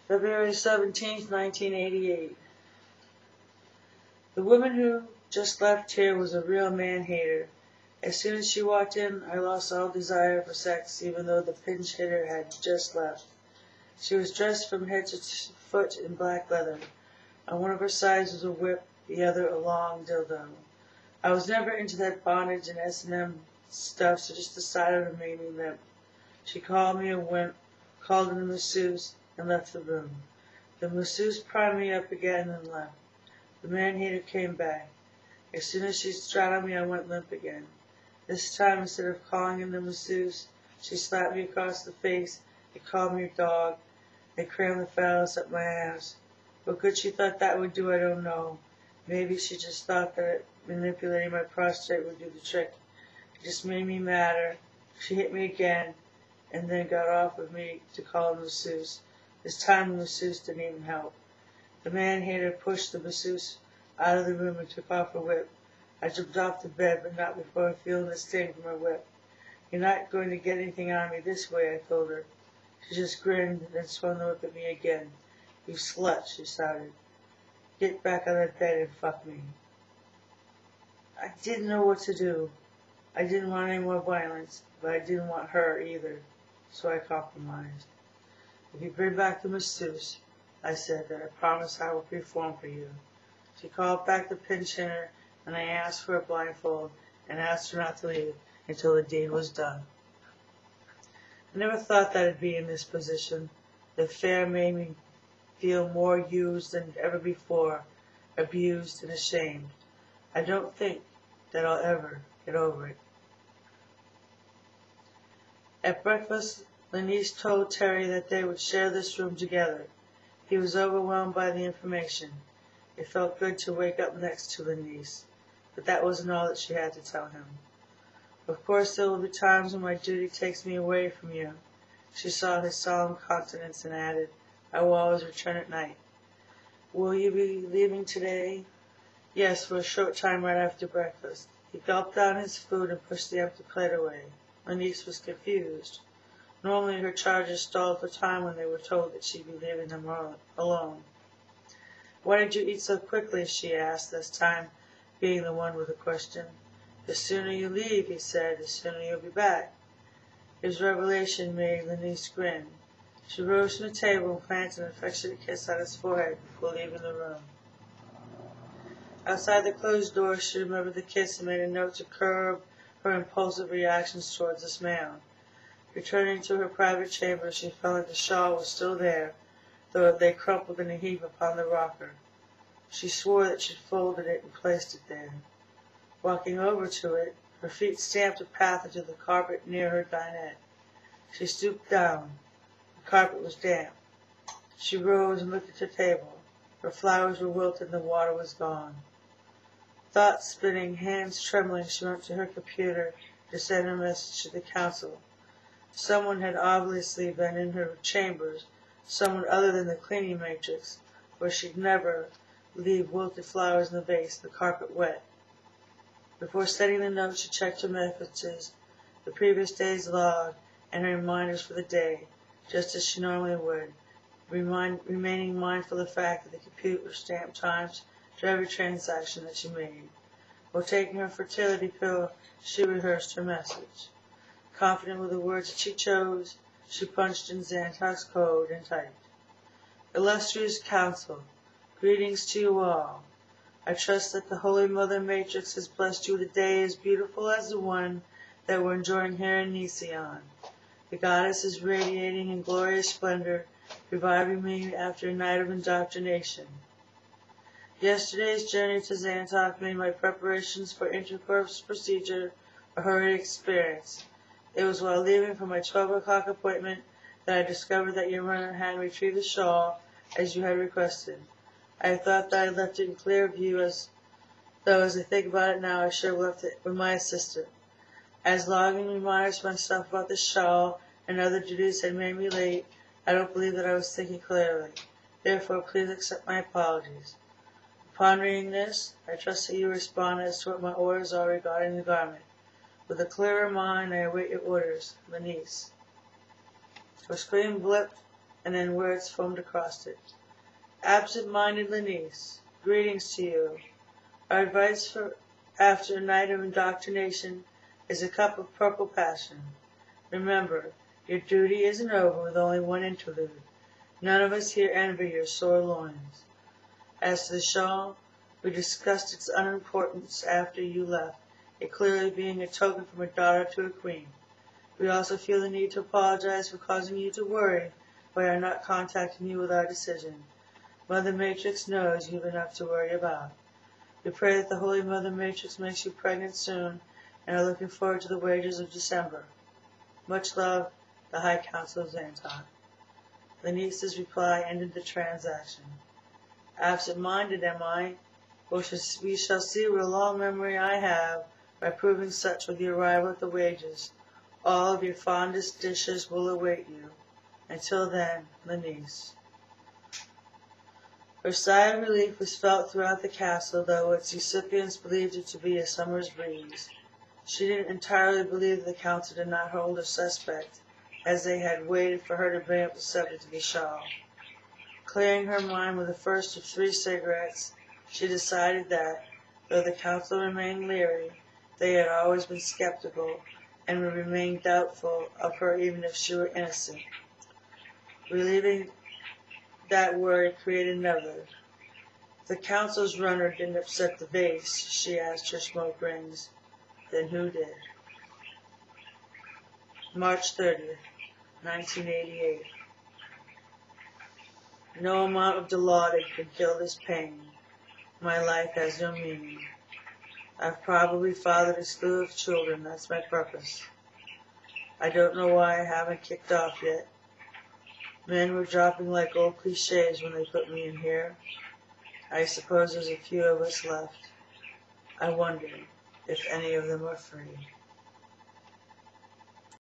February 17th, 1988. The woman who just left here was a real man-hater. As soon as she walked in, I lost all desire for sex, even though the pinch hitter had just left. She was dressed from head to foot in black leather. On one of her sides was a whip, the other a long dildo. I was never into that bondage and S&M stuff, so just decided to make me limp. She called me a wimp, called in the masseuse, and left the room. The masseuse primed me up again and left. The man-hater came back. As soon as she straddled me, I went limp again. This time, instead of calling in the masseuse, she slapped me across the face and called me a dog and crammed the phallus up my ass. What good she thought that would do, I don't know. Maybe she just thought that manipulating my prostate would do the trick. It just made me madder. She hit me again, and then got off with me to call the masseuse. This time the masseuse didn't even help. The man-hater pushed the masseuse out of the room and took off her whip. I jumped off the bed, but not before feeling the sting from her whip. You're not going to get anything out of me this way, I told her. She just grinned and then swung the whip at me again. You slut, she shouted. Get back on that bed and fuck me. I didn't know what to do. I didn't want any more violence, but I didn't want her either, so I compromised. If you bring back the masseuse, I said, that I promise I will perform for you. She called back the pinch hitter, and I asked for a blindfold and asked her not to leave until the deed was done. I never thought that I'd be in this position. The affair made me feel more used than ever before, abused and ashamed. I don't think that I'll ever get over it. At breakfast, Lenise told Terry that they would share this room together. He was overwhelmed by the information. It felt good to wake up next to Lenise, but that wasn't all that she had to tell him. Of course, there will be times when my duty takes me away from you. She saw his solemn countenance and added, I will always return at night. Will you be leaving today? Yes, for a short time right after breakfast. He gulped down his food and pushed the empty plate away. Lenise was confused. Normally her charges stalled for time when they were told that she'd be leaving them alone. Why did you eat so quickly? She asked, this time being the one with the question. The sooner you leave, he said, the sooner you'll be back. His revelation made Lenise grin. She rose from the table and planted an affectionate kiss on his forehead before leaving the room. Outside the closed door, she remembered the kiss and made a note to curb her impulsive reactions towards this man. Returning to her private chamber, she found that the shawl was still there, though it lay crumpled in a heap upon the rocker. She swore that she'd folded it and placed it there. Walking over to it, her feet stamped a path into the carpet near her dinette. She stooped down. The carpet was damp. She rose and looked at the table. Her flowers were wilted and the water was gone. Thoughts spinning, hands trembling, she went to her computer to send a message to the council. Someone had obviously been in her chambers, someone other than the cleaning matrix, where she'd never leave wilted flowers in the vase, the carpet wet. Before sending the note, she checked her messages, the previous day's log, and her reminders for the day, just as she normally would, remaining mindful of the fact that the computer stamped times to every transaction that she made. While taking her fertility pill, she rehearsed her message. Confident with the words that she chose, she punched in Xantoc's code and typed. Illustrious Council, greetings to you all. I trust that the Holy Mother Matrix has blessed you with a day as beautiful as the one that we're enjoying here in Nision. The goddess is radiating in glorious splendor, reviving me after a night of indoctrination. Yesterday's journey to Xantoc made my preparations for intercourse procedure a hurried experience. It was while leaving for my 12 o'clock appointment that I discovered that your runner had retrieved the shawl as you had requested. I thought that I left it in clear view, though as I think about it now, I should have left it with my assistant. As logging reminders to myself about the shawl and other duties had made me late, I don't believe that I was thinking clearly. Therefore, please accept my apologies. Upon reading this, I trust that you respond as to what my orders are regarding the garment. With a clearer mind, I await your orders, Lenise. Her screen blipped and then words foamed across it. Absent-minded Lenise, greetings to you. Our advice for after a night of indoctrination is a cup of purple passion. Remember, your duty isn't over with only one interlude. None of us here envy your sore loins. As to the shawl, we discussed its unimportance after you left, it clearly being a token from a daughter to a queen. We also feel the need to apologize for causing you to worry by our not contacting you with our decision. Mother Matrix knows you've enough to worry about. We pray that the Holy Mother Matrix makes you pregnant soon and are looking forward to the wages of December. Much love, the High Council of Xanton. Lenice's reply ended the transaction. Absent-minded am I? Well, we shall see what a long memory I have by proving such with the arrival at the wages. All of your fondest dishes will await you. Until then, Lenice. Her sigh of relief was felt throughout the castle, though its recipients believed it to be a summer's breeze. She didn't entirely believe the council did not hold her suspect, as they had waited for her to bring up the subject of the shawl. Clearing her mind with the first of 3 cigarettes, she decided that, though the council remained leery, they had always been skeptical, and would remain doubtful of her even if she were innocent. Relieving that worry created another. If the council's runner didn't upset the vase, she asked her smoke rings. Then who did? March 30th, 1988. No amount of Dilaudid can kill this pain. My life has no meaning. I've probably fathered a slew of children, that's my purpose. I don't know why I haven't kicked off yet. Men were dropping like old cliches when they put me in here. I suppose there's a few of us left. I wonder if any of them are free.